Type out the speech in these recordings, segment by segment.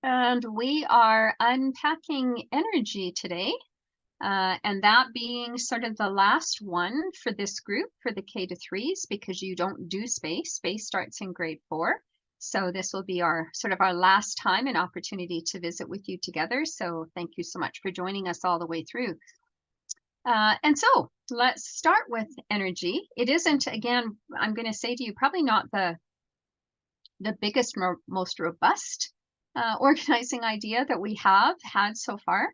And we are unpacking energy today, and that being sort of the last one for this group for the K to threes, because you don't do space. Space starts in grade 4. So this will be our sort of our last time and opportunity to visit with you together. So thank you so much for joining us all the way through. And so let's start with energy. It isn't, again, I'm going to say to you, probably not the biggest, most robust organizing idea that we have had so far.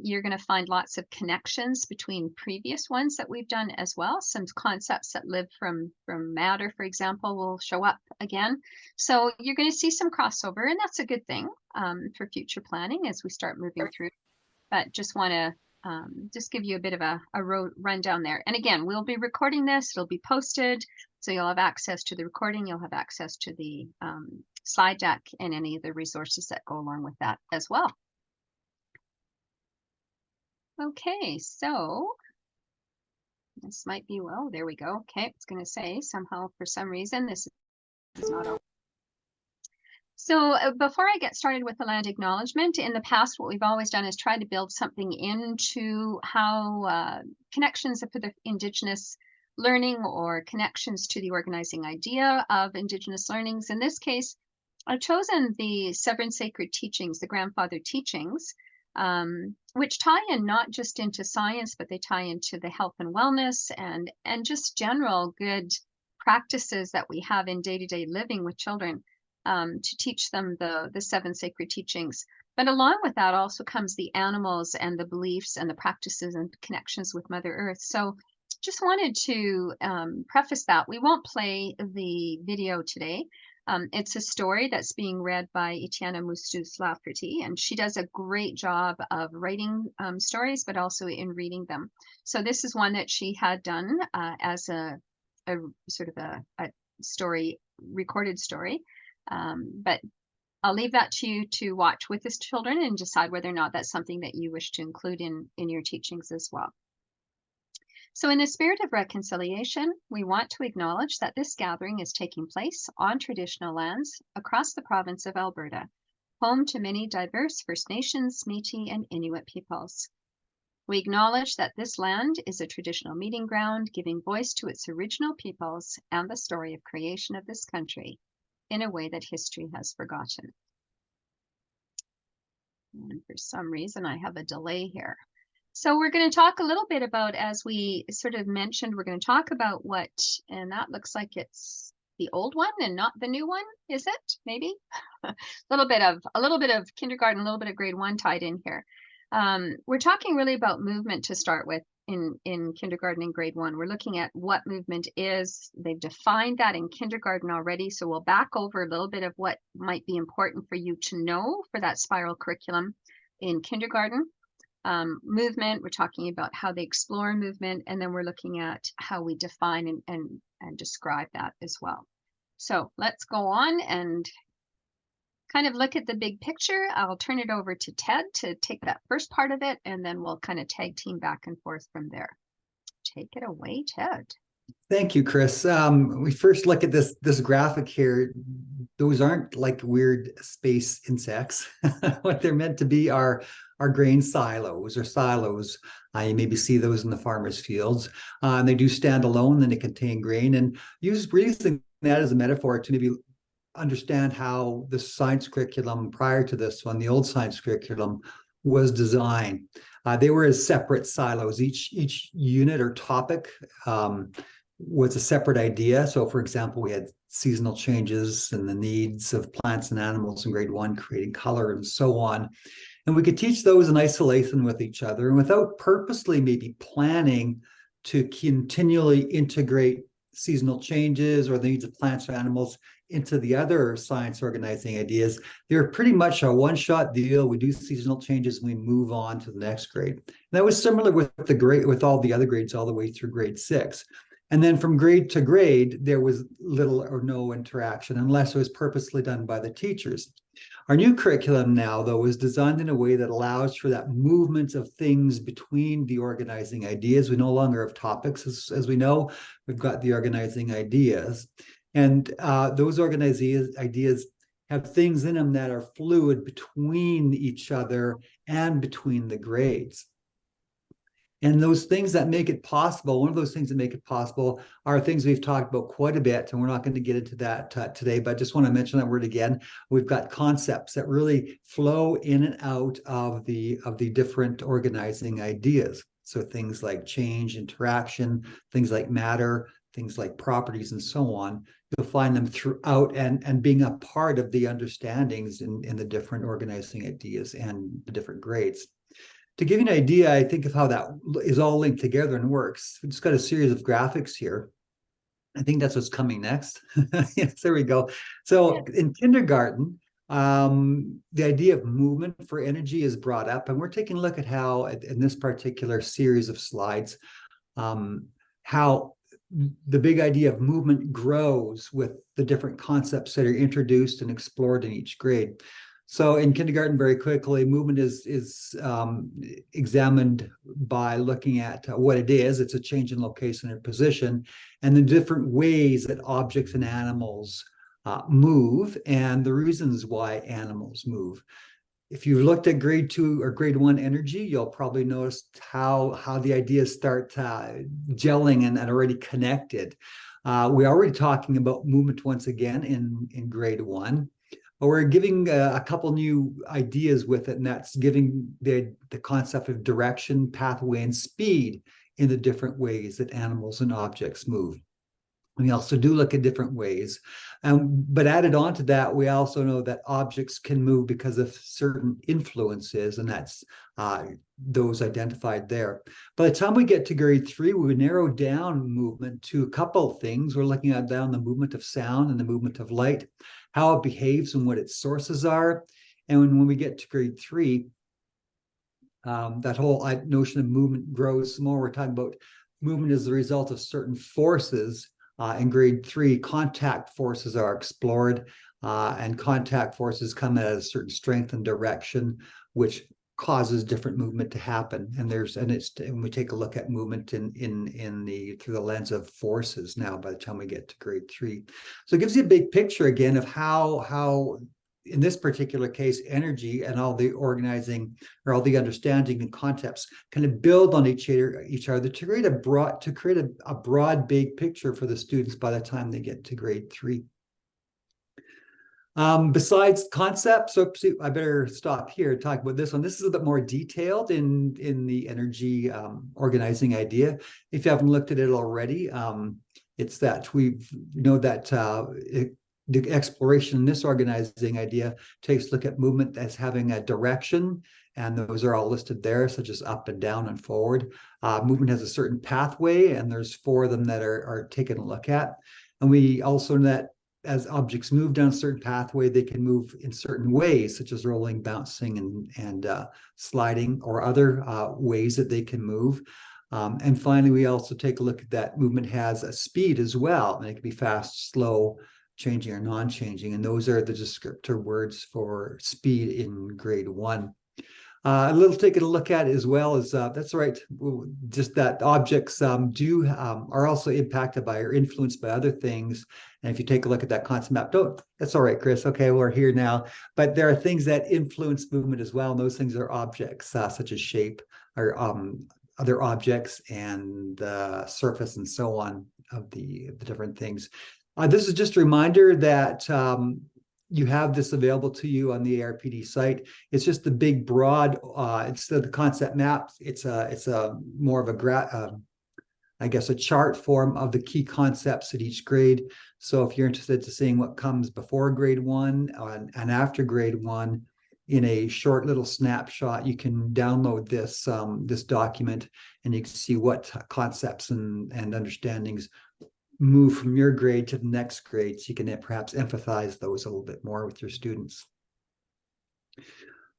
You're going to find lots of connections between previous ones that we've done as well. Some concepts that live from matter, for example, will show up again. So you're going to see some crossover, and that's a good thing for future planning as we start moving through. But just want to just give you a bit of a rundown there. And again, we'll be recording this. It'll be posted. So you'll have access to the recording. You'll have access to the slide deck and any of the resources that go along with that as well. Okay, so this might be, well, there we go. Okay, it's going to say somehow, for some reason, this is not open. So before I get started with the land acknowledgement, in the past, what we've always done is try to build something into how connections for the Indigenous learning or connections to the organizing idea of Indigenous learnings. In this case, I've chosen the 7 sacred teachings, the grandfather teachings, which tie in not just into science, but they tie into the health and wellness and just general good practices that we have in day-to-day living with children. To teach them the 7 sacred teachings. But along with that also comes the animals and the beliefs and the practices and connections with Mother Earth. So just wanted to preface that. We won't play the video today. It's a story that's being read by Etienne Moustus-Lafferty, and she does a great job of writing stories, but also in reading them. So this is one that she had done as a sort of a story, recorded story. But I'll leave that to you to watch with the children and decide whether or not that's something that you wish to include in your teachings as well. So in the spirit of reconciliation, we want to acknowledge that this gathering is taking place on traditional lands across the province of Alberta, home to many diverse First Nations, Métis, and Inuit peoples. We acknowledge that this land is a traditional meeting ground, giving voice to its original peoples and the story of creation of this country in a way that history has forgotten. And for some reason, I have a delay here. So we're going to talk a little bit about, as we sort of mentioned, we're going to talk about what, and that looks like it's the old one and not the new one, is it? Maybe a little bit of kindergarten, a little bit of grade 1 tied in here. We're talking really about movement to start with in kindergarten and grade 1. We're looking at what movement is. They've defined that in kindergarten already. So we'll back over a little bit of what might be important for you to know for that spiral curriculum in kindergarten. Movement, we're talking about how they explore movement, and then we're looking at how we define and describe that as well. So let's go on and kind of look at the big picture. I'll turn it over to Ted to take that first part of it, and then we'll kind of tag team back and forth from there. Take it away, Ted. Thank you, Chris. We first look at this graphic here. Those aren't like weird space insects. What they're meant to be are grain silos or silos. You maybe see those in the farmers' fields. They do stand alone, and they contain grain. And using that as a metaphor to maybe understand how the science curriculum prior to this one, the old science curriculum, was designed. They were as separate silos. Each unit or topic was a separate idea. So, for example, we had seasonal changes and the needs of plants and animals in grade 1, creating color and so on. And we could teach those in isolation with each other and without purposely maybe planning to continually integrate seasonal changes or the needs of plants or animals into the other science organizing ideas. They're pretty much a one-shot deal. We do seasonal changes and we move on to the next grade. And that was similar with all the other grades all the way through grade 6. And then from grade to grade, there was little or no interaction unless it was purposely done by the teachers. Our new curriculum now, though, is designed in a way that allows for that movement of things between the organizing ideas. We no longer have topics, as we know. We've got the organizing ideas. And those organizing ideas have things in them that are fluid between each other and between the grades. And those things that make it possible, one of those things that make it possible are things we've talked about quite a bit, and we're not going to get into that today, but I just want to mention that word again. We've got concepts that really flow in and out of the different organizing ideas. So things like change, interaction, things like matter, things like properties, and so on. You'll find them throughout and being a part of the understandings in the different organizing ideas and the different grades. To give you an idea, I think of how that is all linked together and works. We just got a series of graphics here. I think that's what's coming next. Yes, there we go. So in kindergarten, the idea of movement for energy is brought up, and we're taking a look at how, in this particular series of slides, how the big idea of movement grows with the different concepts that are introduced and explored in each grade. So in kindergarten, very quickly, movement is examined by looking at what it is. It's a change in location or position, and the different ways that objects and animals move, and the reasons why animals move. If you've looked at grade 2 or grade 1 energy, you'll probably notice how the ideas start gelling and already connected. We're already talking about movement once again in grade 1. But we're giving a couple new ideas with it, and that's giving the concept of direction, pathway, and speed in the different ways that animals and objects move. We also do look at different ways. But added on to that, we also know that objects can move because of certain influences, and that's those identified there. By the time we get to grade 3, we narrow down movement to a couple of things. We're looking at down the movement of sound and the movement of light, how it behaves and what its sources are. And when we get to grade 3, that whole notion of movement grows more. We're talking about movement as the result of certain forces. In grade 3, contact forces are explored, and contact forces come at a certain strength and direction, which causes different movement to happen. And we take a look at movement through the lens of forces now by the time we get to grade 3. So it gives you a big picture again of how in this particular case, energy and all the organizing or all the understanding and concepts kind of build on each other to create a broad, big picture for the students by the time they get to grade 3. Besides concepts, so I better stop here and talk about this one. This is a bit more detailed in the energy organizing idea. If you haven't looked at it already, it's that the exploration in this organizing idea takes a look at movement as having a direction, and those are all listed there, such as up and down and forward. Movement has a certain pathway, and there's 4 of them that are taken a look at. And we also know that as objects move down a certain pathway, they can move in certain ways, such as rolling, bouncing, and sliding, or other ways that they can move. And finally, we also take a look at that movement has a speed as well, and it can be fast, slow, changing, or non-changing. And those are the descriptor words for speed in grade 1. A little taking a look at as well as that's right, just that objects are also impacted by or influenced by other things. And if you take a look at that concept map, that's all right, Chris. Okay, we're here now. But there are things that influence movement as well, and those things are objects such as shape or other objects and surface and so on of the different things. This is just a reminder that you have this available to you on the ARPD site. It's just the big, broad, instead of the concept map, it's a more of a chart form of the key concepts at each grade. So if you're interested in seeing what comes before grade 1 and after grade 1 in a short little snapshot, you can download this document, and you can see what concepts and understandings move from your grade to the next grade, so you can perhaps empathize those a little bit more with your students.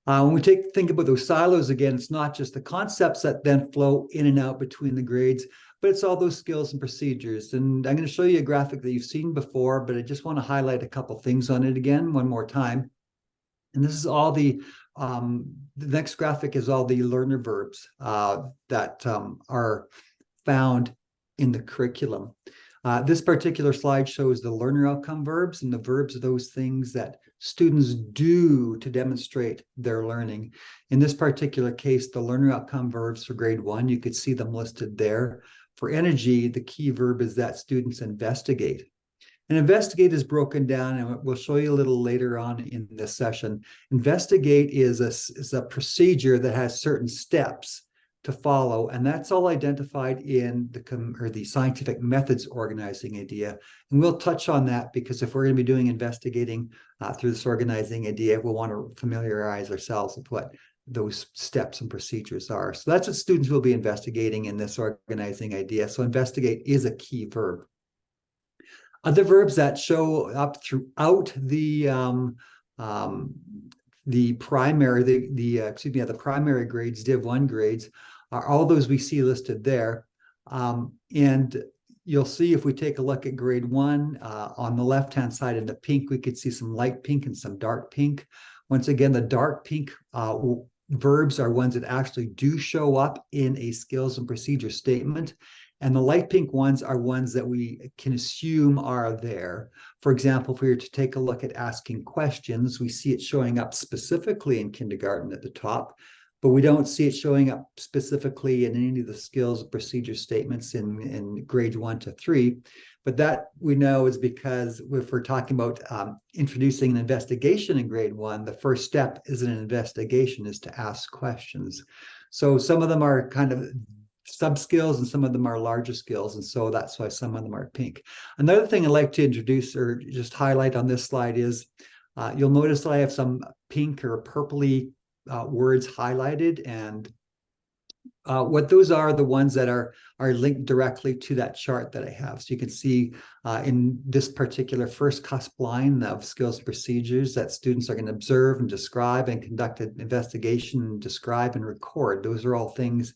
When we think about those silos again, it's not just the concepts that then flow in and out between the grades, but it's all those skills and procedures. And I'm going to show you a graphic that you've seen before, but I just want to highlight a couple things on it again one more time. And this is all the next graphic is all the learner verbs that are found in the curriculum. This particular slide shows the learner outcome verbs, and the verbs are those things that students do to demonstrate their learning. In this particular case, the learner outcome verbs for grade 1, you could see them listed there. For energy, the key verb is that students investigate. And investigate is broken down, and we'll show you a little later on in this session. Investigate is a procedure that has certain steps to follow, and that's all identified in the scientific methods organizing idea. And we'll touch on that because if we're going to be doing investigating through this organizing idea, we'll want to familiarize ourselves with what those steps and procedures are. So that's what students will be investigating in this organizing idea. So investigate is a key verb. Other verbs that show up throughout the primary grades, Div 1 grades, are all those we see listed there. And you'll see if we take a look at grade 1, on the left-hand side in the pink, we could see some light pink and some dark pink. Once again, the dark pink verbs are ones that actually do show up in a skills and procedure statement. And the light pink ones are ones that we can assume are there. For example, if we were to take a look at asking questions, we see it showing up specifically in kindergarten at the top, but we don't see it showing up specifically in any of the skills and procedure statements in grades 1 to 3. But that we know is because if we're talking about introducing an investigation in grade 1, the first step is an investigation is to ask questions. So some of them are kind of sub-skills and some of them are larger skills, and so that's why some of them are pink. Another thing I'd like to introduce or just highlight on this slide is you'll notice that I have some pink or purpley words highlighted, and what those are the ones that are linked directly to that chart that I have. So you can see in this particular first cusp line of skills and procedures that students are going to observe and describe and conduct an investigation, describe and record. Those are all things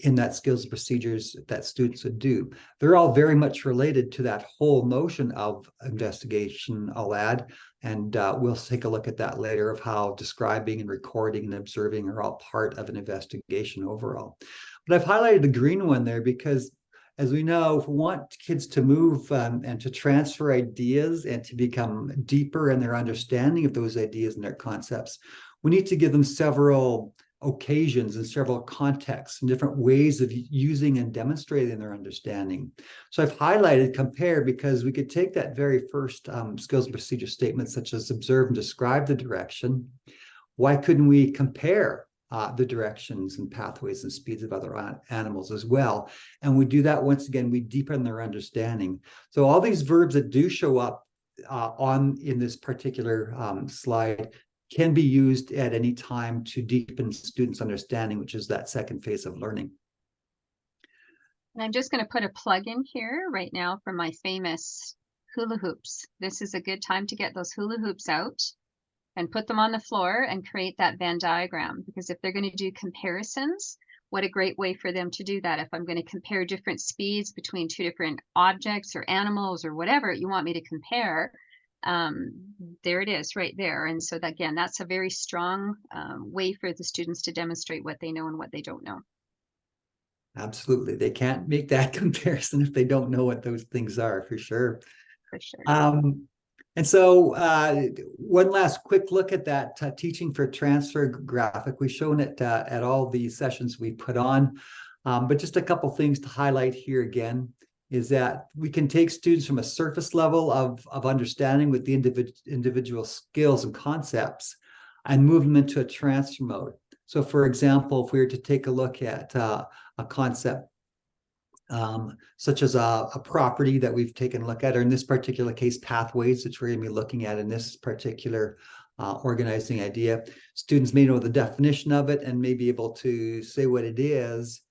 in that skills and procedures that students would do. They're all very much related to that whole notion of investigation, I'll add, and we'll take a look at that later of how describing and recording and observing are all part of an investigation overall. But I've highlighted the green one there because, as we know, if we want kids to move and to transfer ideas and to become deeper in their understanding of those ideas and their concepts, we need to give them several occasions and several contexts and different ways of using and demonstrating their understanding. So I've highlighted compare because we could take that very first skills and procedure statement, such as observe and describe the direction. Why couldn't we compare the directions and pathways and speeds of other animals as well? And we do that once again, we deepen their understanding. So all these verbs that do show up in this particular slide can be used at any time to deepen students' understanding, which is that second phase of learning. And I'm just going to put a plug in here right now for my famous hula hoops. This is a good time to get those hula hoops out and put them on the floor and create that Venn diagram, because if they're going to do comparisons, what a great way for them to do that. If I'm going to compare different speeds between two different objects or animals or whatever you want me to compare, there it is right there. And so that, again, that's a very strong way for the students to demonstrate what they know and what they don't know. Absolutely. They can't make that comparison if they don't know what those things are, for sure. For sure. And so one last quick look at that teaching for transfer graphic. We've shown it at all the sessions we put on, but just a couple things to highlight here again is that we can take students from a surface level of understanding with the individual skills and concepts and move them into a transfer mode. So for example, if we were to take a look at a concept such as a property that we've taken a look at, or in this particular case, pathways, which we're going to be looking at in this particular organizing idea, students may know the definition of it and may be able to say what it is,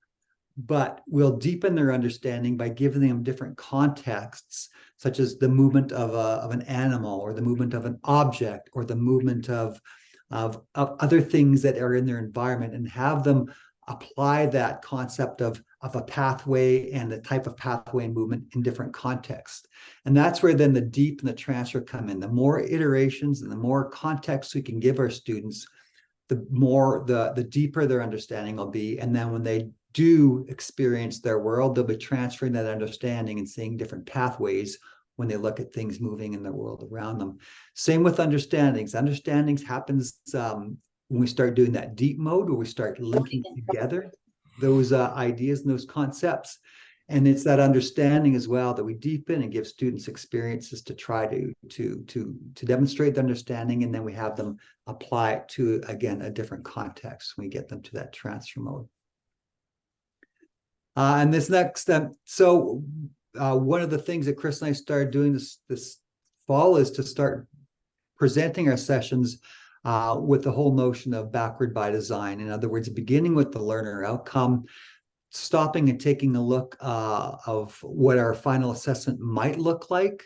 but we'll deepen their understanding by giving them different contexts, such as the movement of an animal, or the movement of an object, or the movement of other things that are in their environment, and have them apply that concept of a pathway and the type of pathway and movement in different contexts. And that's where then the deep and the transfer come in. The more iterations and the more context we can give our students, the deeper their understanding will be. And then when they do experience their world, they'll be transferring that understanding and seeing different pathways when they look at things moving in the world around them. Same with understandings. Understandings happens when we start doing that deep mode, where we start linking together those ideas and those concepts. And it's that understanding as well that we deepen and give students experiences to try to demonstrate the understanding, and then we have them apply it to, again, a different context when we get them to that transfer mode. And this next step, so one of the things that Chris and I started doing this fall is to start presenting our sessions with the whole notion of backward by design. In other words, beginning with the learner outcome, stopping and taking a look of what our final assessment might look like.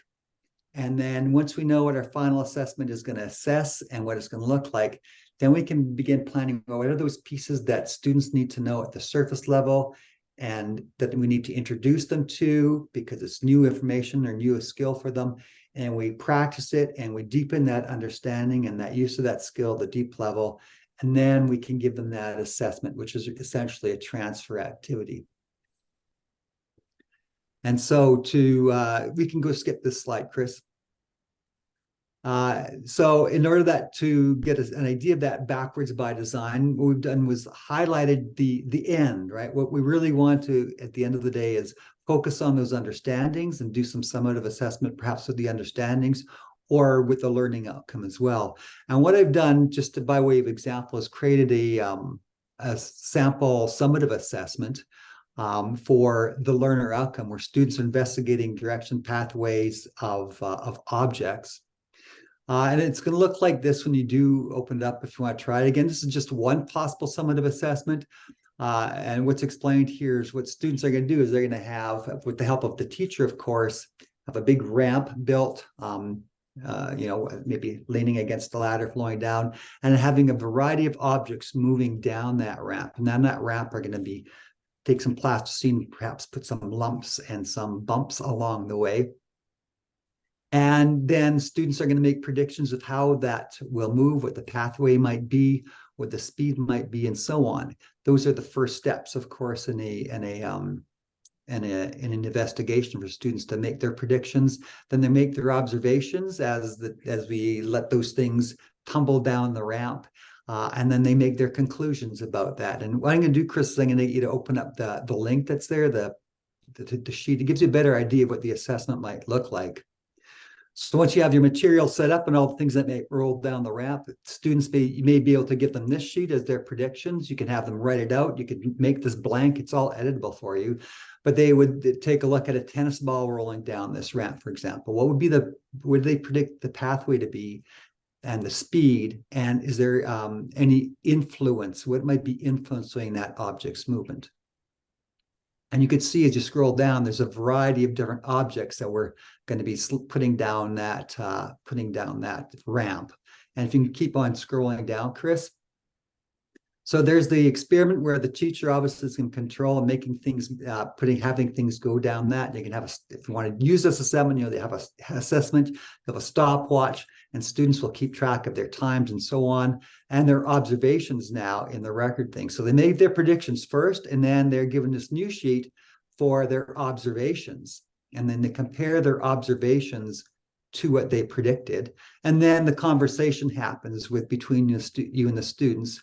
And then once we know what our final assessment is going to assess and what it's going to look like, then we can begin planning what are those pieces that students need to know at the surface level and that we need to introduce them to because it's new information or new skill for them. And we practice it and we deepen that understanding and that use of that skill, the deep level. And then we can give them that assessment, which is essentially a transfer activity. And so we can go skip this slide, Chris. So in order to get an idea of that backwards by design, what we've done was highlighted the end, right? What we really want to, at the end of the day, is focus on those understandings and do some summative assessment, perhaps with the understandings or with the learning outcome as well. And what I've done, just by way of example, is created a sample summative assessment for the learner outcome, where students are investigating direction pathways of objects. And it's going to look like this when you do open it up if you want to try it again. This is just one possible summative assessment. And what's explained here is what students are going to do is they're going to have, with the help of the teacher, of course, have a big ramp built, maybe leaning against the ladder, flowing down, and having a variety of objects moving down that ramp. And then that ramp are going to take some plasticine, perhaps put some lumps and some bumps along the way. And then students are going to make predictions of how that will move, what the pathway might be, what the speed might be, and so on. Those are the first steps, of course, in an investigation for students to make their predictions. Then they make their observations as we let those things tumble down the ramp. And then they make their conclusions about that. And what I'm going to do, Chris, is I'm going to get you to open up the link that's there, the sheet. It gives you a better idea of what the assessment might look like. So once you have your material set up and all the things that may roll down the ramp, students you may be able to give them this sheet as their predictions. You can have them write it out. You could make this blank. It's all editable for you. But they would take a look at a tennis ball rolling down this ramp, for example. What would they predict the pathway to be and the speed? And is there any influence? What might be influencing that object's movement? And you could see as you scroll down, there's a variety of different objects that we're going to be putting down that ramp. And if you can keep on scrolling down, Chris. So there's the experiment where the teacher obviously is in control and making things, having things go down that. You can have if you want to use this assessment, they have an assessment, they have a stopwatch, and students will keep track of their times and so on, and their observations now in the record thing. So they made their predictions first, and then they're given this new sheet for their observations. And then they compare their observations to what they predicted. And then the conversation happens between you and the students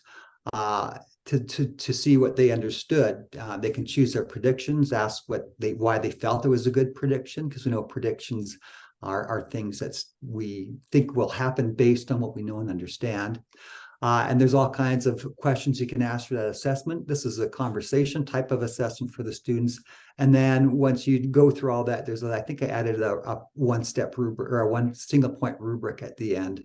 to see what they understood. They can choose their predictions, ask why they felt it was a good prediction, because we know predictions are things that we think will happen based on what we know and understand. And there's all kinds of questions you can ask for that assessment. This is a conversation type of assessment for the students. And then once you go through all that, I think I added a one-step rubric or a one single point rubric at the end.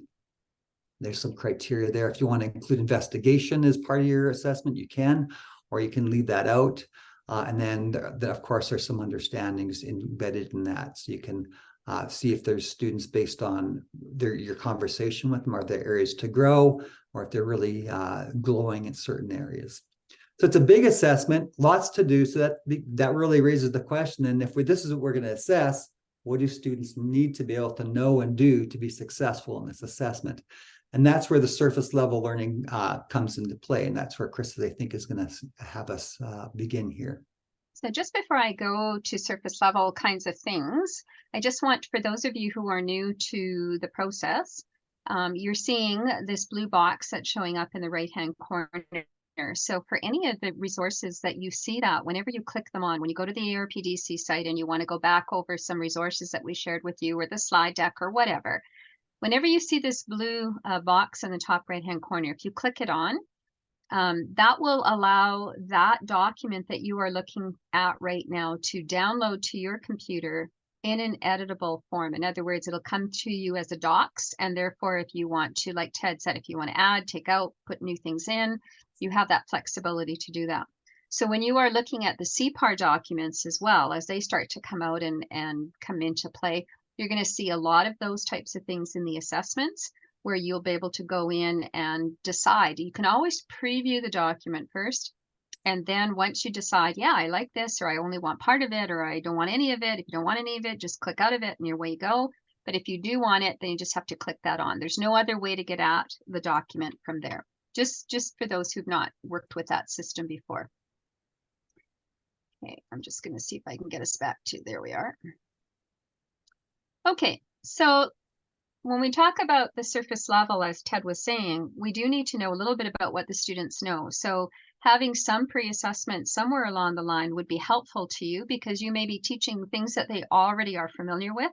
There's some criteria there. If you want to include investigation as part of your assessment, you can, or you can leave that out. And then, of course, there's some understandings embedded in that. So you can see if there's students based on your conversation with them, are there areas to grow, or if they're really glowing in certain areas. So it's a big assessment, lots to do. So that really raises the question. And if this is what we're going to assess, What do students need to be able to know and do to be successful in this assessment? And that's where the surface level learning comes into play. And that's where Chris, I think, is going to have us begin here. So just before I go to surface level kinds of things, I just want, for those of you who are new to the process, you're seeing this blue box that's showing up in the right-hand corner. So for any of the resources that you see that, whenever you click them on, when you go to the ARPDC site and you want to go back over some resources that we shared with you, or the slide deck or whatever, whenever you see this blue box in the top right-hand corner, if you click it on, that will allow that document that you are looking at right now to download to your computer in an editable form. In other words, it'll come to you as a docs, and therefore, if you want to, like Ted said, if you want to add, take out, put new things in, you have that flexibility to do that. So when you are looking at the CPAR documents as well, as they start to come out and come into play, you're going to see a lot of those types of things in the assessments, where you'll be able to go in and decide. You can always preview the document first. And then once you decide, yeah, I like this, or I only want part of it, or I don't want any of it. If you don't want any of it, just click out of it and away you go. But if you do want it, then you just have to click that on. There's no other way to get at the document from there. Just for those who've not worked with that system before. Okay, I'm just going to see if I can get us back to, there we are. Okay, so when we talk about the surface level, as Ted was saying, we do need to know a little bit about what the students know. So having some pre-assessment somewhere along the line would be helpful to you, because you may be teaching things that they already are familiar with.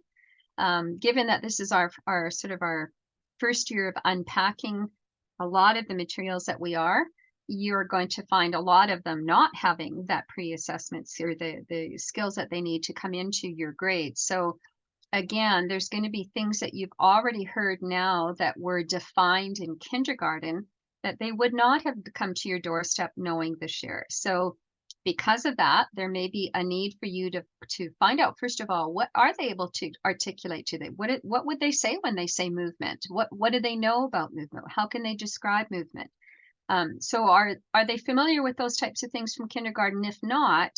Given that this is our sort of our first year of unpacking a lot of the materials that we are, you're going to find a lot of them not having that pre-assessment or the skills that they need to come into your grades. So again, there's going to be things that you've already heard now that were defined in kindergarten that they would not have come to your doorstep knowing this year. So because of that, there may be a need for you to find out, first of all, what are they able to articulate to them? What would they say when they say movement? What do they know about movement? How can they describe movement? So are they familiar with those types of things from kindergarten? If not,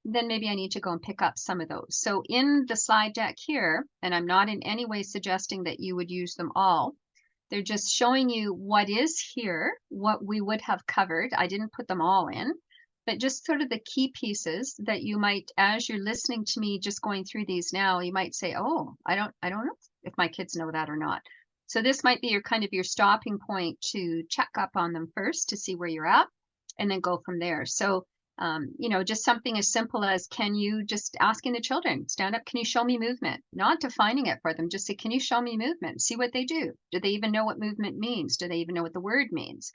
then maybe I need to go and pick up some of those. So in the slide deck here, and I'm not in any way suggesting that you would use them all, they're just showing you what is here, what we would have covered. I didn't put them all in, but just sort of the key pieces that you might, as you're listening to me just going through these now, you might say, oh, I don't know if my kids know that or not. So this might be your kind of your stopping point to check up on them first to see where you're at, and then go from there. So you know, just something as simple as, can you, just asking the children, stand up, can you show me movement? Not defining it for them, just say, can you show me movement? See what they do. Do they even know what movement means? Do they even know what the word means?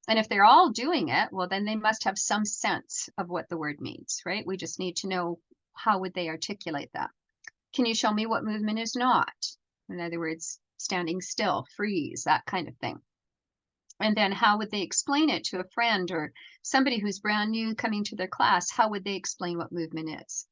And if they're all doing it, well, then they must have some sense of what the word means, right? We just need to know, how would they articulate that? Can you show me what movement is not? In other words, standing still, freeze, that kind of thing. And then how would they explain it to a friend or somebody who's brand new coming to their class? How would they explain what movement is?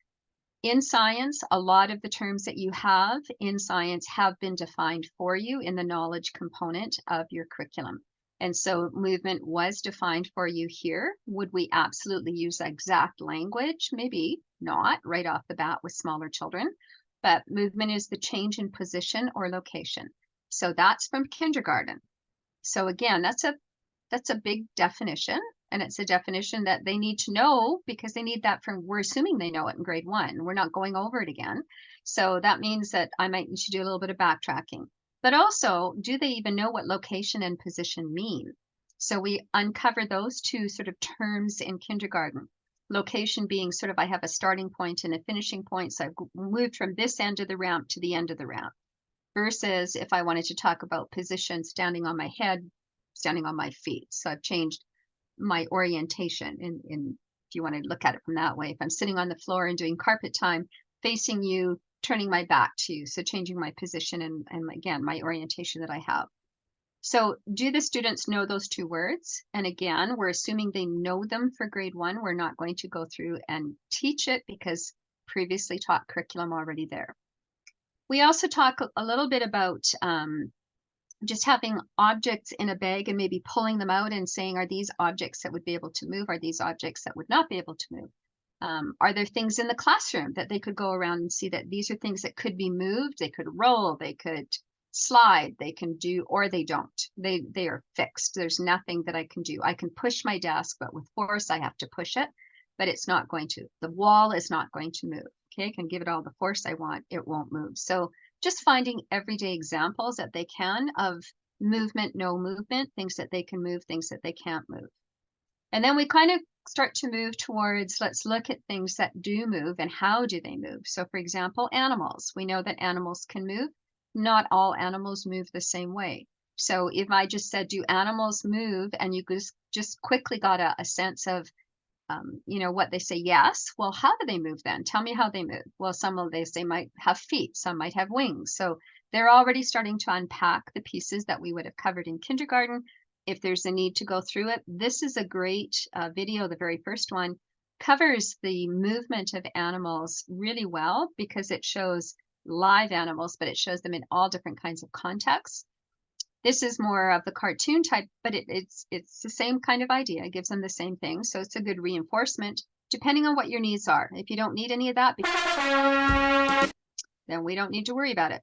In science, a lot of the terms that you have in science have been defined for you in the knowledge component of your curriculum. And so movement was defined for you here. Would we absolutely use the exact language? Maybe not right off the bat with smaller children, but movement is the change in position or location. So that's from kindergarten. So again, that's a big definition, and it's a definition that they need to know, because they need that from, we're assuming they know it in grade 1. We're not going over it again. So that means that I might need to do a little bit of backtracking. But also, do they even know what location and position mean? So we uncover those two sort of terms in kindergarten. Location being sort of, I have a starting point and a finishing point. So I've moved from this end of the ramp to the end of the ramp. Versus if I wanted to talk about position, standing on my head, standing on my feet. So I've changed my orientation if you want to look at it from that way. If I'm sitting on the floor and doing carpet time, facing you, turning my back to you. So changing my position and again, my orientation that I have. So do the students know those two words? And again, we're assuming they know them for grade 1. We're not going to go through and teach it because previously taught curriculum already there. We also talk a little bit about just having objects in a bag and maybe pulling them out and saying, are these objects that would be able to move? Are these objects that would not be able to move? Are there things in the classroom that they could go around and see that these are things that could be moved? They could roll, they could slide, they can do, or they don't. They are fixed. There's nothing that I can do. I can push my desk, but with force, I have to push it, but it's not going to. The wall is not going to move. Okay, I can give it all the force I want, it won't move. So just finding everyday examples that they can of movement, no movement, things that they can move, things that they can't move. And then we kind of start to move towards, let's look at things that do move and how do they move. So for example, animals. We know that animals can move. Not all animals move the same way. So if I just said, do animals move? And you just quickly got a sense of, what they say, yes. Well, how do they move then? Tell me how they move. Well, some of they might have feet, some might have wings. So they're already starting to unpack the pieces that we would have covered in kindergarten. If there's a need to go through it, this is a great video. The very first one covers the movement of animals really well because it shows live animals, but it shows them in all different kinds of contexts. This is more of the cartoon type, but it's the same kind of idea. It gives them the same thing. So it's a good reinforcement depending on what your needs are. If you don't need any of that, then we don't need to worry about it.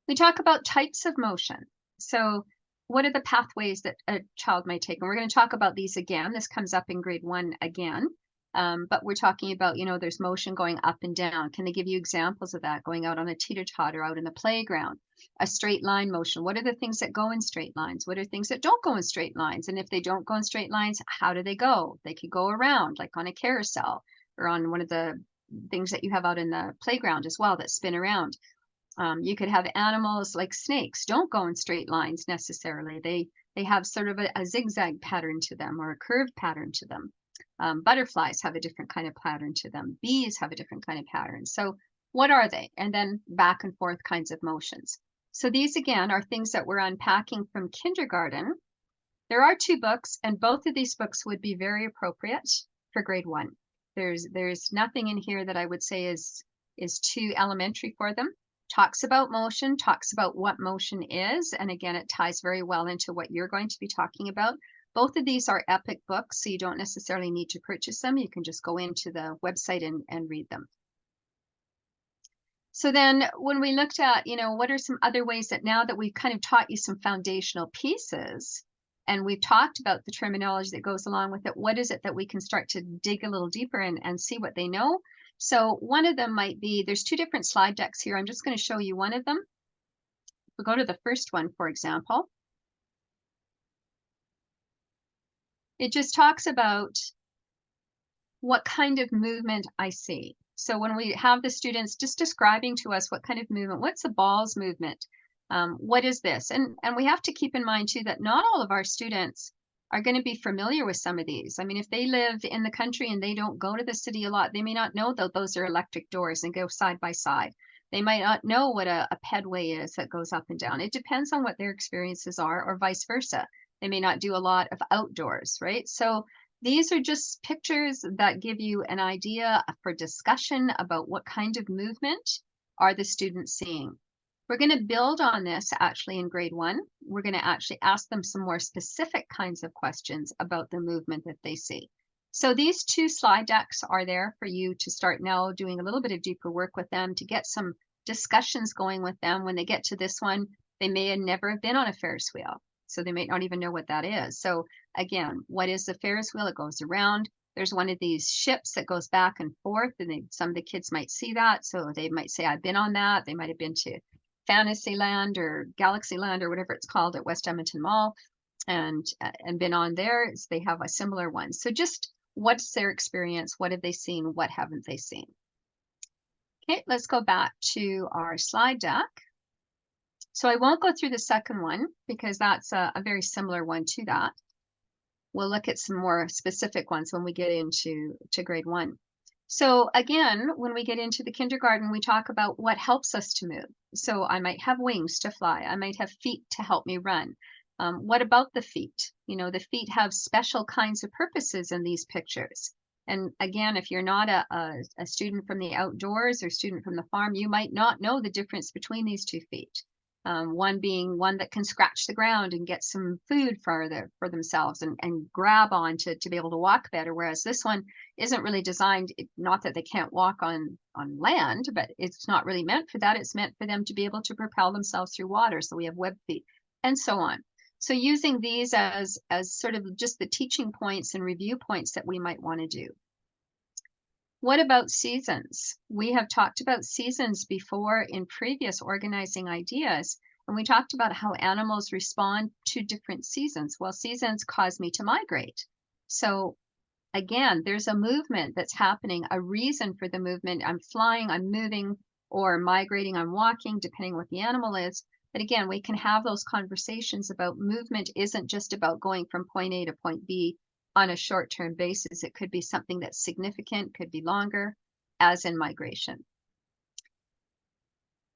We talk about types of motion. So what are the pathways that a child might take? And we're going to talk about these again. This comes up in grade 1 again. But we're talking about, there's motion going up and down. Can they give you examples of that? Going out on a teeter-totter, out in the playground, a straight line motion. What are the things that go in straight lines? What are things that don't go in straight lines? And if they don't go in straight lines, how do they go? They could go around, like on a carousel or on one of the things that you have out in the playground as well that spin around. You could have animals like snakes don't go in straight lines necessarily. They have sort of a zigzag pattern to them or a curved pattern to them. Butterflies have a different kind of pattern to them. Bees have a different kind of pattern. So what are they? And then back and forth kinds of motions. So these again are things that we're unpacking from kindergarten. There are 2 books, and both of these books would be very appropriate for grade 1. There's nothing in here that I would say is too elementary for them. Talks about motion, talks about what motion is, and again, it ties very well into what you're going to be talking about. Both of these are epic books, so you don't necessarily need to purchase them. You can just go into the website and read them. So then when we looked at, what are some other ways that now that we've kind of taught you some foundational pieces and we've talked about the terminology that goes along with it, what is it that we can start to dig a little deeper and see what they know? So one of them might be, there's 2 different slide decks here. I'm just going to show you one of them. We'll go to the first one, for example. It just talks about what kind of movement I see. So when we have the students just describing to us what kind of movement, what's the ball's movement? What is this? And we have to keep in mind too that not all of our students are going to be familiar with some of these. I mean, if they live in the country and they don't go to the city a lot, they may not know that those are electric doors and go side by side. They might not know what a pedway is that goes up and down. It depends on what their experiences are, or vice versa. They may not do a lot of outdoors, right? So these are just pictures that give you an idea for discussion about what kind of movement are the students seeing. We're going to build on this actually in grade 1. We're going to actually ask them some more specific kinds of questions about the movement that they see. So these 2 slide decks are there for you to start now doing a little bit of deeper work with them, to get some discussions going with them. When they get to this one, they may have never been on a Ferris wheel, so they may not even know what that is. So again, what is the Ferris wheel? It goes around. There's one of these ships that goes back and forth, and some of the kids might see that. So they might say, I've been on that. They might have been to Fantasyland or Galaxyland or whatever it's called at West Edmonton Mall and been on there. They have a similar one. So just what's their experience? What have they seen? What haven't they seen? Okay, let's go back to our slide deck. So I won't go through the second one because that's a very similar one to that. We'll look at some more specific ones when we get into grade 1. So again, when we get into the kindergarten, we talk about what helps us to move. So I might have wings to fly. I might have feet to help me run. What about the feet? The feet have special kinds of purposes in these pictures. And again, if you're not a student from the outdoors or student from the farm, you might not know the difference between these 2 feet. One being one that can scratch the ground and get some food for themselves and grab on to be able to walk better. Whereas this one isn't really designed, not that they can't walk on land, but it's not really meant for that. It's meant for them to be able to propel themselves through water. So we have web feet and so on. So using these as sort of just the teaching points and review points that we might want to do. What about seasons? We have talked about seasons before in previous organizing ideas, and we talked about how animals respond to different seasons. Well, seasons cause me to migrate. So again, there's a movement that's happening, a reason for the movement. I'm flying, I'm moving, or migrating, I'm walking, depending what the animal is. But again, we can have those conversations about movement isn't just about going from point A to point B on a short-term basis. It could be something that's significant, could be longer, as in migration.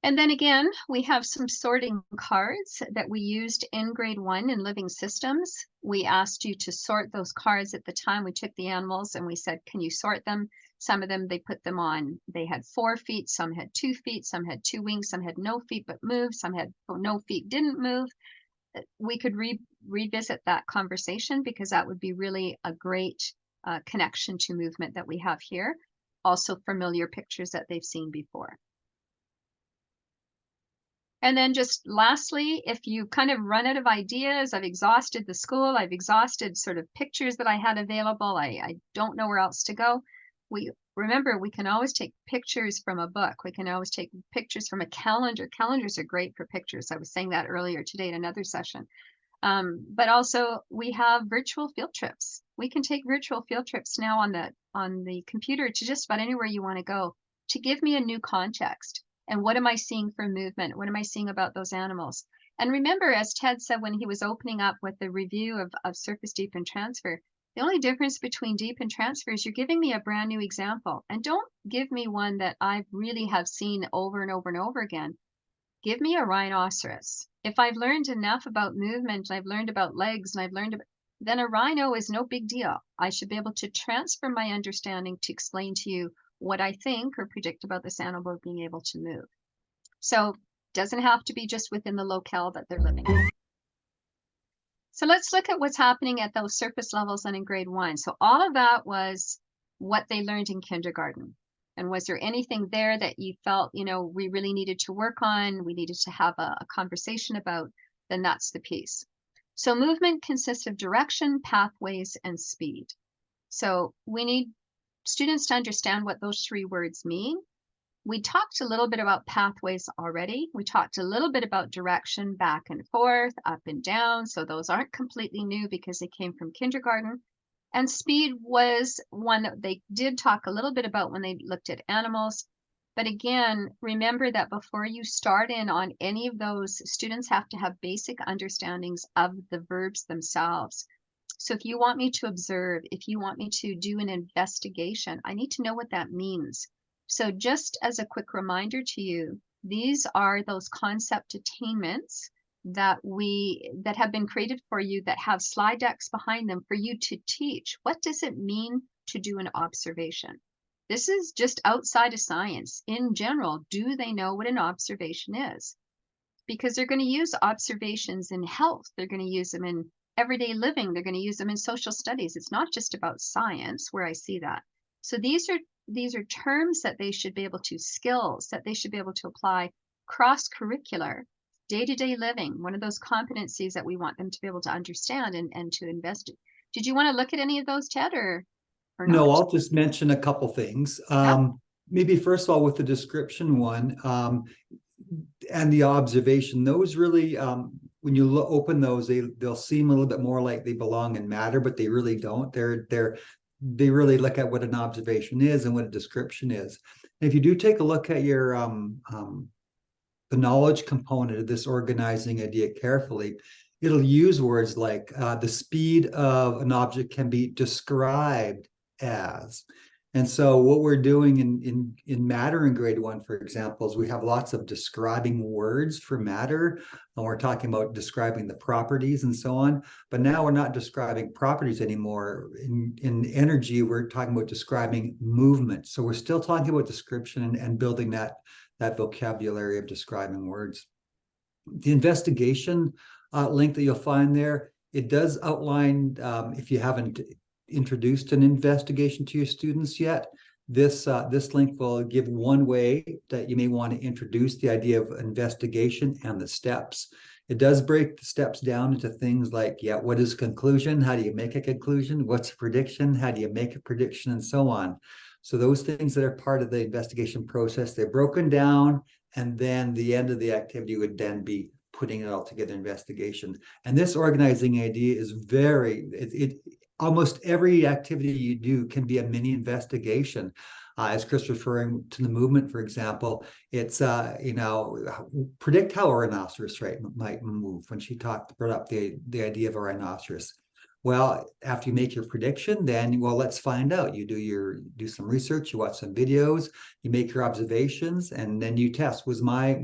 And then again, we have some sorting cards that we used in grade 1 in living systems. We asked you to sort those cards at the time we took the animals, and we said, can you sort them? Some of them, they put them on, they had 4 feet, some had 2 feet, some had 2 wings, some had no feet but moved, some had no feet, didn't move. We could revisit that conversation because that would be really a great connection to movement that we have here. Also familiar pictures that they've seen before. And then just lastly, if you kind of run out of ideas, I've exhausted the school, I've exhausted sort of pictures that I had available, I don't know where else to go. Remember, we can always take pictures from a book. We can always take pictures from a calendar. Calendars are great for pictures. I was saying that earlier today in another session. But also we have virtual field trips. We can take virtual field trips now on the computer to just about anywhere you want to go to give me a new context. And what am I seeing for movement? What am I seeing about those animals? And remember, as Ted said when he was opening up with the review of surface, deep, and transfer, the only difference between deep and transfer is you're giving me a brand new example. And don't give me one that I really have seen over and over and over again. Give me a rhinoceros. If I've learned enough about movement, and I've learned about legs, and I've learned about, then a rhino is no big deal. I should be able to transfer my understanding to explain to you what I think or predict about this animal being able to move. So doesn't have to be just within the locale that they're living in. So let's look at what's happening at those surface levels and in grade 1. So all of that was what they learned in kindergarten. And was there anything there that you felt, we really needed to work on, we needed to have a conversation about? Then that's the piece. So movement consists of direction, pathways, and speed. So we need students to understand what those 3 words mean. We talked a little bit about pathways already. We talked a little bit about direction, back and forth, up and down. So those aren't completely new because they came from kindergarten. And speed was one that they did talk a little bit about when they looked at animals. But again, remember that before you start in on any of those, students have to have basic understandings of the verbs themselves. So if you want me to observe, if you want me to do an investigation, I need to know what that means. So just as a quick reminder to you, these are those concept attainments that have been created for you that have slide decks behind them for you to teach. What does it mean to do an observation? This is just outside of science. In general, do they know what an observation is? Because they're going to use observations in health. They're going to use them in everyday living. They're going to use them in social studies. It's not just about science where I see that. So these are terms that they should be able to, skills that they should be able to apply cross-curricular, day-to-day living, one of those competencies that we want them to be able to understand and to invest in. Did you want to look at any of those, Ted, or not? No, I'll just mention a couple things. Maybe first of all, with the description one and the observation, those really, when you open those, they'll seem a little bit more like they belong in matter, but they really don't. They really look at what an observation is and what a description is. And if you do take a look at your the knowledge component of this organizing idea carefully, it'll use words like the speed of an object can be described as. And so what we're doing in matter in grade 1, for example, is we have lots of describing words for matter, and we're talking about describing the properties and so on. But now we're not describing properties anymore. In energy, we're talking about describing movement. So we're still talking about description and building that vocabulary of describing words. The investigation link that you'll find there, it does outline, if you haven't introduced an investigation to your students yet, this link will give one way that you may want to introduce the idea of investigation and the steps. It does break the steps down into things like, yeah, what is conclusion? How do you make a conclusion? What's a prediction? How do you make a prediction? And so on. So those things that are part of the investigation process, they're broken down, and then the end of the activity would then be putting it all together, investigation. And this organizing idea is almost every activity you do can be a mini investigation. As Chris referring to the movement, for example, it's predict how a rhinoceros might move. When she brought up the idea of a rhinoceros. Well, after you make your prediction, then let's find out. You do some research, you watch some videos, you make your observations, and then you test. Was my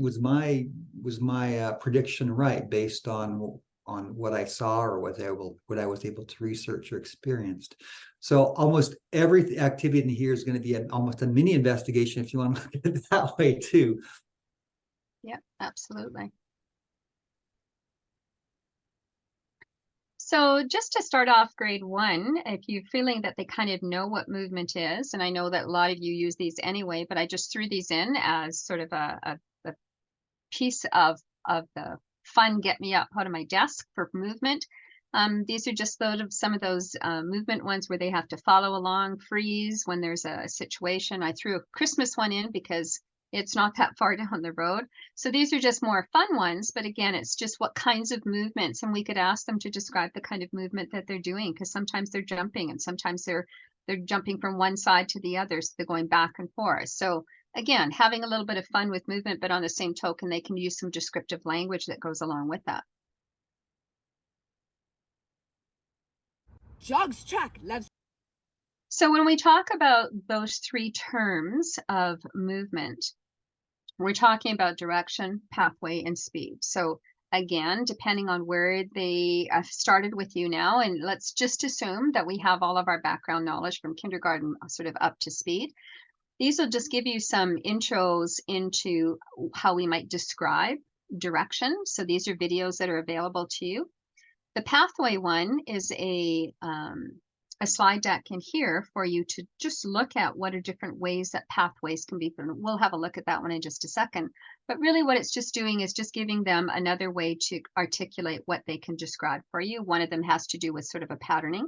prediction right based on what I saw or what I was able to research or experienced? So almost every activity in here is going to be almost a mini investigation, if you want to look at it that way too. Yeah, absolutely. So just to start off grade 1, if you're feeling that they kind of know what movement is, and I know that a lot of you use these anyway, but I just threw these in as sort of a piece of the fun get me up out of my desk for movement. These are just some of those movement ones where they have to follow along, freeze when there's a situation. I threw a Christmas one in because it's not that far down the road. So these are just more fun ones, but again, it's just what kinds of movements, and we could ask them to describe the kind of movement that they're doing, because sometimes they're jumping and sometimes they're jumping from one side to the other, so they're going back and forth. So again, having a little bit of fun with movement, but on the same token, they can use some descriptive language that goes along with that. Jogs track, let's. So when we talk about those 3 terms of movement, we're talking about direction, pathway, and speed. So again, depending on where they started with you now, and let's just assume that we have all of our background knowledge from kindergarten sort of up to speed. These will just give you some intros into how we might describe direction. So these are videos that are available to you. The pathway one is a slide deck in here for you to just look at what are different ways that pathways can be. We'll have a look at that one in just a second. But really what it's just doing is just giving them another way to articulate what they can describe for you. One of them has to do with sort of a patterning.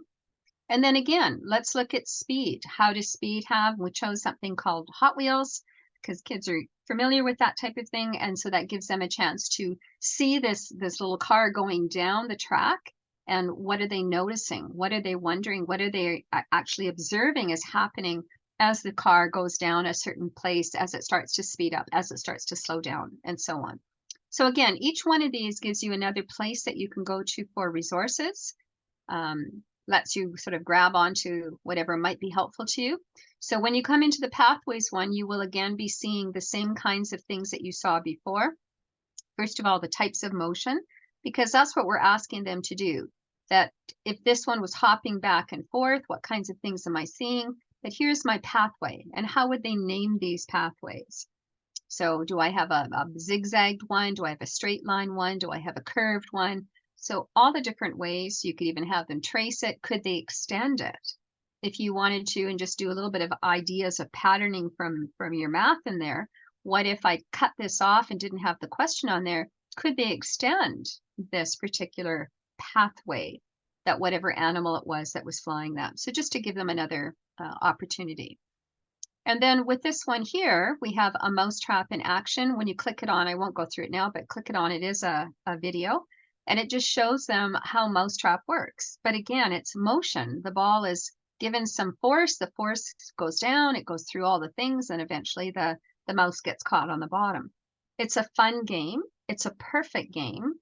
And then again, let's look at speed. How does speed have? We chose something called Hot Wheels because kids are familiar with that type of thing. And so that gives them a chance to see this little car going down the track. And what are they noticing? What are they wondering? What are they actually observing is happening as the car goes down a certain place, as it starts to speed up, as it starts to slow down, and so on. So again, each one of these gives you another place that you can go to for resources. Lets you sort of grab onto whatever might be helpful to you. So when you come into the pathways one, you will again be seeing the same kinds of things that you saw before. First of all, the types of motion, because that's what we're asking them to do. That if this one was hopping back and forth, what kinds of things am I seeing? But here's my pathway, and how would they name these pathways? So do I have a zigzagged one? Do I have a straight line one? Do I have a curved one? So all the different ways. You could even have them trace it. Could they extend it? If you wanted to, and just do a little bit of ideas of patterning from your math in there, what if I cut this off and didn't have the question on there? Could they extend this particular pathway, that whatever animal it was that was flying that? So just to give them another opportunity. And then with this one here, we have a mousetrap in action. When you click it on, I won't go through it now, but click it on, it is a video. And it just shows them how mousetrap works. But again, it's motion. The ball is given some force. The force goes down. It goes through all the things. And eventually the mouse gets caught on the bottom. It's a fun game. It's a perfect game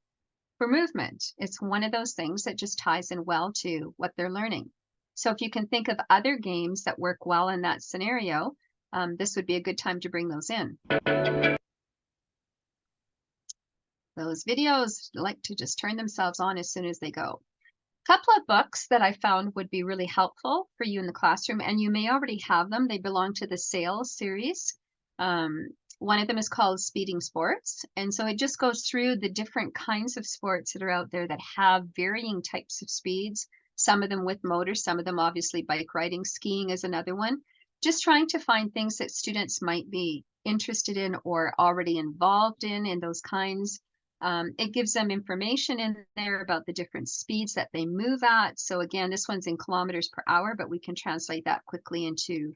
for movement. It's one of those things that just ties in well to what they're learning. So if you can think of other games that work well in that scenario, this would be a good time to bring those in. Those videos like to just turn themselves on as soon as they go. A couple of books that I found would be really helpful for you in the classroom, and you may already have them. They belong to the Sales series. One of them is called speeding sports. And so it just goes through the different kinds of sports that are out there that have varying types of speeds, some of them with motors, some of them obviously bike riding, skiing is another one. Just trying to find things that students might be interested in or already involved in those kinds. It gives them information in there about the different speeds that they move at. So again, this one's in kilometers per hour, but we can translate that quickly into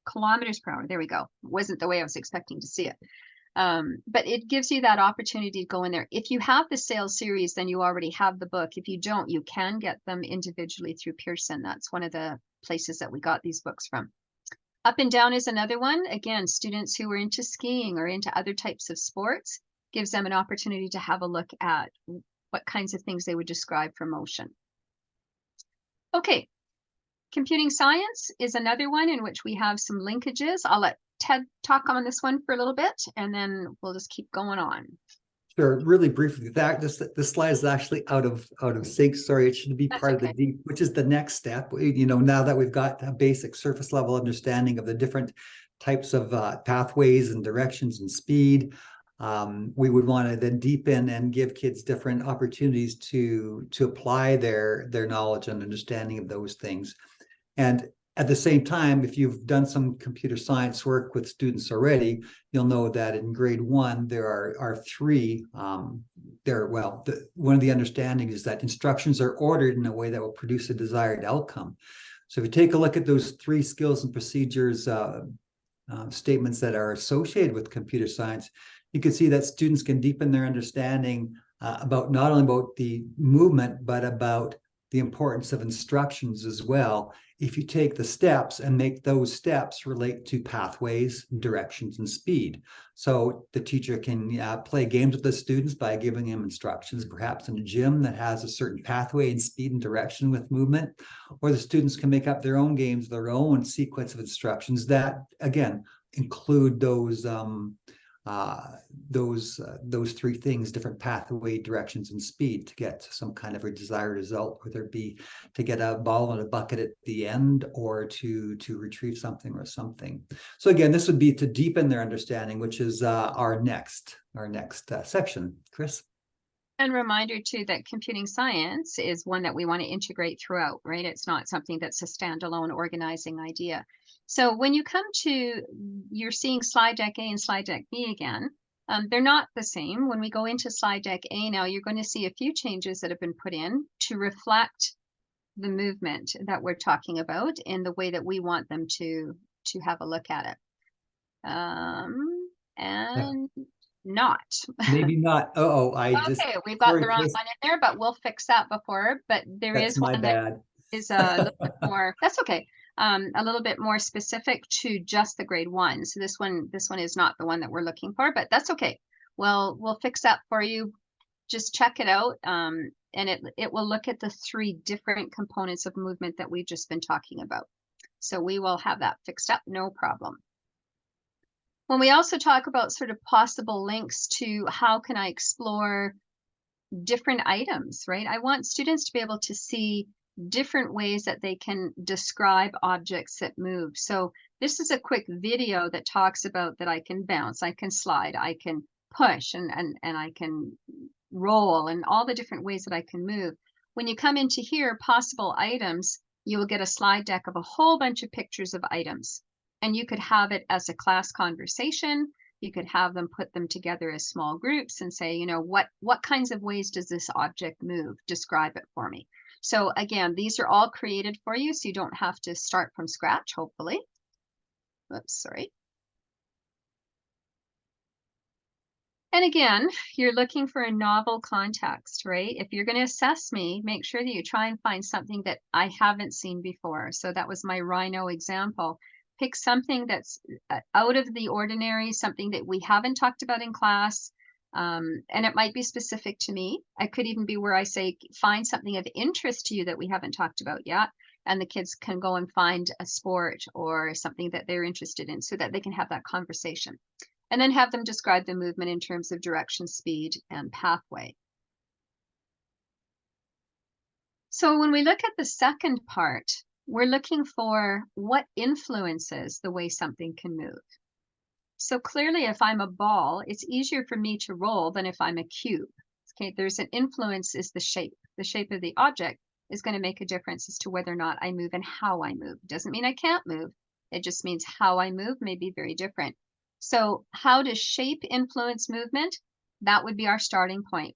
kilometers per hour. There we go. Wasn't the way I was expecting to see it. But it gives you that opportunity to go in there. If you have the sales series, then you already have the book. If you don't, you can get them individually through Pearson. That's one of the places that we got these books from. Up and Down is another one. Again, students who are into skiing or into other types of sports, gives them an opportunity to have a look at what kinds of things they would describe for motion. Okay, Computing Science is another one in which we have some linkages. I'll let Ted talk on this one for a little bit, and then we'll just keep going on. Sure, really briefly, this slide is actually out of sync. Sorry, it should be part of the deep, which is the next step. Now that we've got a basic surface level understanding of the different types of pathways and directions and speed, we would want to then deepen and give kids different opportunities to apply their knowledge and understanding of those things. And at the same time, if you've done some computer science work with students already, you'll know that in grade 1, there are three. One of the understandings is that instructions are ordered in a way that will produce a desired outcome. So if you take a look at those 3 skills and procedures statements that are associated with computer science, you can see that students can deepen their understanding about not only about the movement, but about the importance of instructions as well, if you take the steps and make those steps relate to pathways, directions, and speed. So the teacher can play games with the students by giving them instructions, perhaps in a gym that has a certain pathway and speed and direction with movement, or the students can make up their own games, their own sequence of instructions that, again, include those 3 things, different pathway, directions, and speed, to get some kind of a desired result, whether it be to get a ball in a bucket at the end or to retrieve something or something. So again, this would be to deepen their understanding, which is our next section. Chris? And reminder too that computing science is one that we want to integrate throughout, right? It's not something that's a standalone organizing idea. So when you come to, you're seeing slide deck A and slide deck B again, they're not the same. When we go into slide deck A now, you're going to see a few changes that have been put in to reflect the movement that we're talking about in the way that we want them to have a look at it. And not. Maybe not. Okay, we've got the wrong one in there, but we'll fix that before. But there is one that is a little bit more, that's okay. A little bit more specific to just the grade 1. So this one is not the one that we're looking for, but that's okay. Well, we'll fix that for you. Just check it out. And it will look at the 3 different components of movement that we've just been talking about. So we will have that fixed up, no problem. When we also talk about sort of possible links to how can I explore different items, right? I want students to be able to see different ways that they can describe objects that move. So this is a quick video that talks about that I can bounce, I can slide, I can push, and I can roll, and all the different ways that I can move. When you come into here, possible items, you will get a slide deck of a whole bunch of pictures of items. And you could have it as a class conversation. You could have them put them together as small groups and say, you know, what kinds of ways does this object move? Describe it for me. So again, these are all created for you, so you don't have to start from scratch, hopefully. Oops, sorry. And again, you're looking for a novel context, right? If you're going to assess me, make sure that you try and find something that I haven't seen before. So that was my rhino example. Pick something that's out of the ordinary, something that we haven't talked about in class, and it might be specific to me. I could even be where I say, find something of interest to you that we haven't talked about yet, and the kids can go and find a sport or something that they're interested in so that they can have that conversation. And then have them describe the movement in terms of direction, speed, and pathway. So when we look at the second part, we're looking for what influences the way something can move. So clearly, if I'm a ball, it's easier for me to roll than if I'm a cube. Okay, there's an influence is the shape. The shape of the object is going to make a difference as to whether or not I move and how I move. It doesn't mean I can't move. It just means how I move may be very different. So how does shape influence movement? That would be our starting point.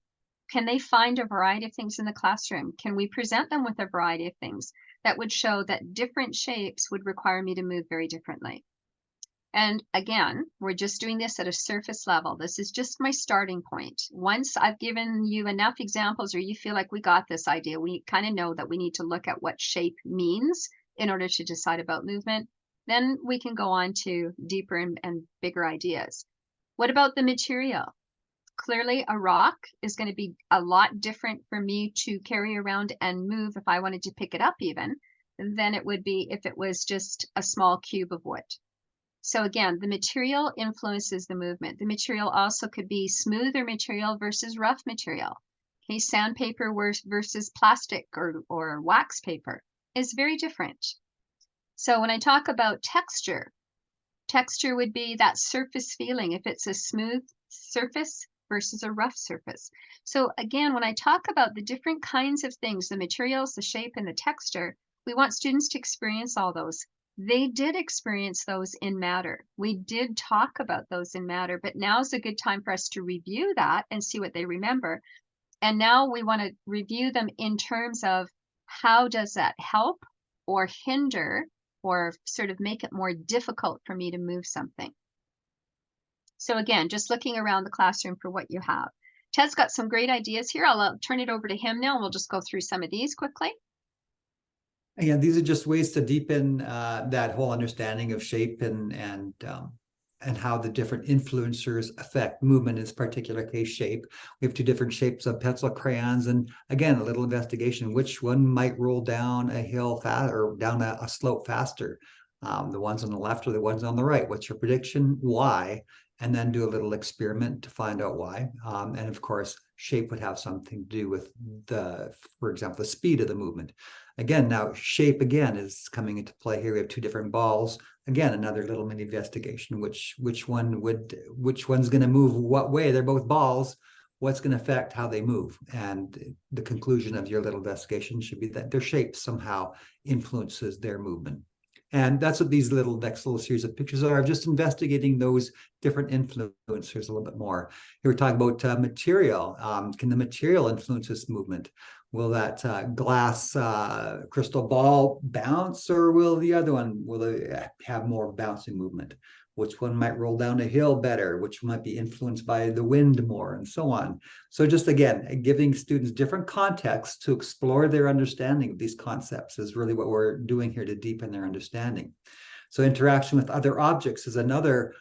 Can they find a variety of things in the classroom? Can we present them with a variety of things that would show that different shapes would require me to move very differently? And again, we're just doing this at a surface level. This is just my starting point. Once I've given you enough examples or you feel like we got this idea, we kind of know that we need to look at what shape means in order to decide about movement, then we can go on to deeper and bigger ideas. What about the material? Clearly, a rock is going to be a lot different for me to carry around and move if I wanted to pick it up even than it would be if it was just a small cube of wood. So again, the material influences the movement. The material also could be smoother material versus rough material. Okay, sandpaper versus plastic or wax paper is very different. So when I talk about texture, texture would be that surface feeling if it's a smooth surface versus a rough surface. So again, when I talk about the different kinds of things, the materials, the shape, and the texture, we want students to experience all those. They did experience those in matter. We did talk about those in matter, but now's a good time for us to review that and see what they remember. And now we want to review them in terms of how does that help or hinder or sort of make it more difficult for me to move something. So again, just looking around the classroom for what you have. Ted's got some great ideas here. I'll turn it over to him now and we'll just go through some of these quickly. Again, these are just ways to deepen that whole understanding of shape and how the different influencers affect movement, in this particular case, shape. We have two different shapes of pencil crayons, and again, a little investigation, which one might roll down a hill or down a slope faster? The ones on the left or the ones on the right? What's your prediction? Why? And then do a little experiment to find out why. And of course, shape would have something to do with for example, the speed of the movement. Again, now shape again is coming into play here. We have two different balls. Again, another little mini investigation. Which one's going to move what way? They're both balls. What's going to affect how they move? And the conclusion of your little investigation should be that their shape somehow influences their movement. And that's what these next little series of pictures are, just investigating those different influencers a little bit more. Here we're talking about material. Can the material influence this movement? Will that glass crystal ball bounce, or will the other one, will it have more bouncing movement? Which one might roll down a hill better? Which might be influenced by the wind more, and so on. So just again, giving students different contexts to explore their understanding of these concepts is really what we're doing here to deepen their understanding. So interaction with other objects is another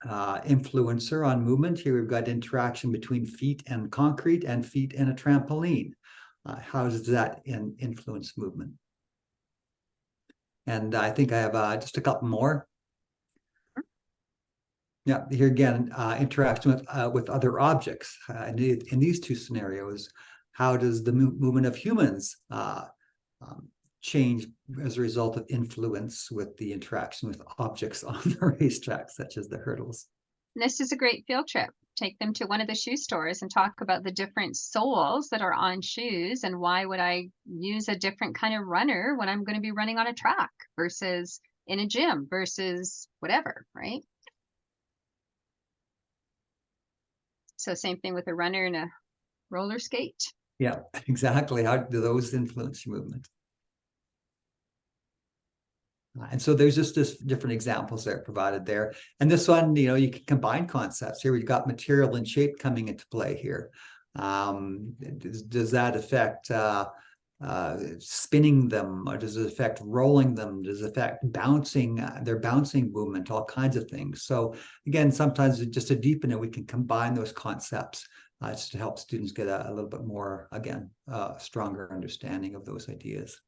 influencer on movement. Here we've got interaction between feet and concrete and feet and a trampoline. How does that influence movement? And I think I have just a couple more. Yeah, here again, interaction with other objects. In these two scenarios, how does the movement of humans change as a result of influence with the interaction with objects on the racetrack, such as the hurdles? And this is a great field trip. Take them to one of the shoe stores and talk about the different soles that are on shoes and why would I use a different kind of runner when I'm going to be running on a track versus in a gym versus whatever, right? So same thing with a runner and a roller skate. Yeah, exactly. How do those influence your movement? And so there's just this different examples that are provided there. And this one, you can combine concepts. Here we've got material and shape coming into play here. Does that affect spinning them, or does it affect rolling them? Does it affect their bouncing movement, all kinds of things? So again, sometimes just to deepen it, we can combine those concepts just to help students get a little bit more, again, stronger understanding of those ideas.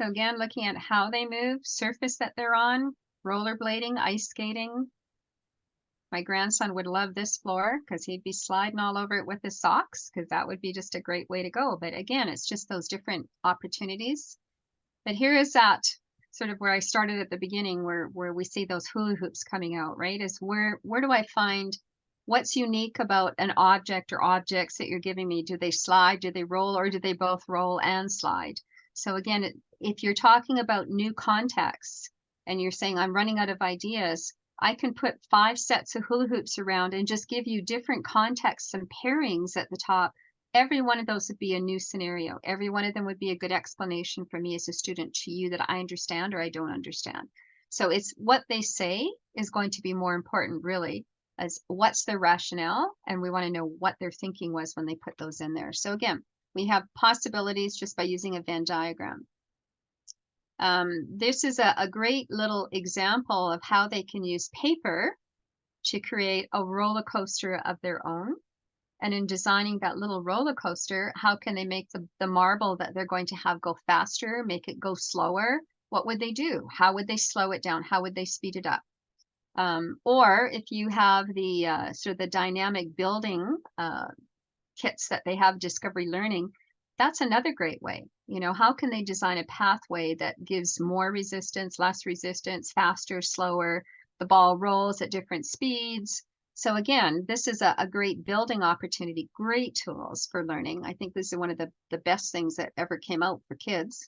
So again, looking at how they move, surface that they're on, rollerblading, ice skating. My grandson would love this floor because he'd be sliding all over it with his socks, because that would be just a great way to go. But again, it's just those different opportunities. But here is that sort of where I started at the beginning, where we see those hula hoops coming out, right? Is where do I find what's unique about an object or objects that you're giving me? Do they slide, do they roll, or do they both roll and slide? So again, if you're talking about new contexts and you're saying, I'm running out of ideas, I can put 5 sets of hula hoops around and just give you different contexts and pairings at the top. Every one of those would be a new scenario. Every one of them would be a good explanation for me as a student to you that I understand or I don't understand. So it's what they say is going to be more important, really, as what's their rationale, and we want to know what their thinking was when they put those in there. So again, we have possibilities just by using a Venn diagram. This is a great little example of how they can use paper to create a roller coaster of their own. And in designing that little roller coaster, how can they make the marble that they're going to have go faster, make it go slower? What would they do? How would they slow it down? How would they speed it up? Or if you have the sort of the dynamic building kits that they have Discovery Learning, that's another great way. You know, how can they design a pathway that gives more resistance, less resistance, faster, slower? The ball rolls at different speeds. So again, this is a great building opportunity, great tools for learning. I think this is one of the best things that ever came out for kids.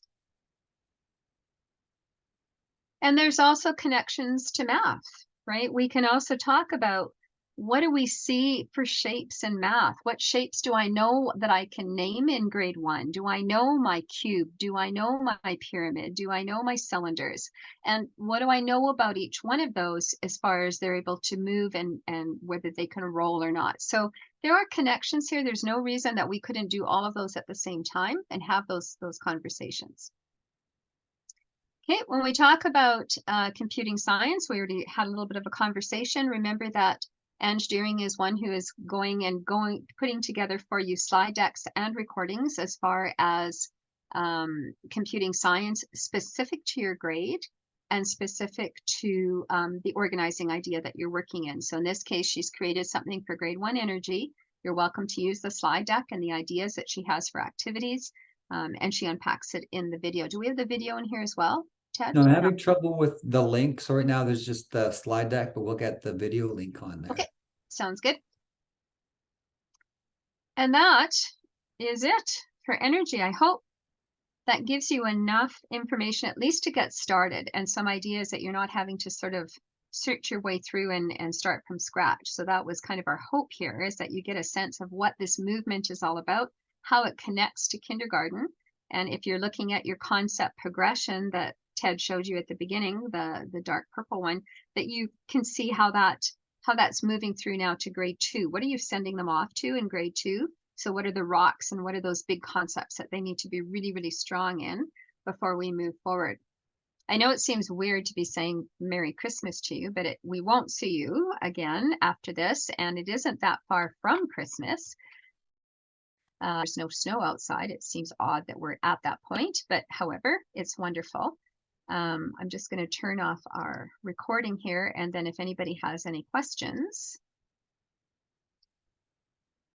And there's also connections to math, right? We can also talk about, what do we see for shapes in math? What shapes do I know that I can name in grade 1? Do I know my cube? Do I know my pyramid? Do I know my cylinders? And what do I know about each one of those as far as they're able to move and whether they can roll or not? So there are connections here. There's no reason that we couldn't do all of those at the same time and have those conversations. Okay, when we talk about computing science, we already had a little bit of a conversation. Remember that Ange Deering is one who is putting together for you slide decks and recordings as far as computing science specific to your grade and specific to the organizing idea that you're working in. So in this case, she's created something for grade 1 energy. You're welcome to use the slide deck and the ideas that she has for activities, and she unpacks it in the video. Do we have the video in here as well, Ted? No, I'm having trouble with the link. So right now there's just the slide deck, but we'll get the video link on there. Okay, sounds good. And that is it for energy. I hope that gives you enough information at least to get started and some ideas that you're not having to sort of search your way through and start from scratch. So that was kind of our hope here, is that you get a sense of what this movement is all about, how it connects to kindergarten. And if you're looking at your concept progression that Ted showed you at the beginning, the dark purple one, that you can see how that's moving through now to grade 2. What are you sending them off to in grade 2? So what are the rocks and what are those big concepts that they need to be really, really strong in before we move forward? I know it seems weird to be saying Merry Christmas to you, but we won't see you again after this, and it isn't that far from Christmas. There's no snow outside. It seems odd that we're at that point, but however, it's wonderful. I'm just going to turn off our recording here, and then if anybody has any questions,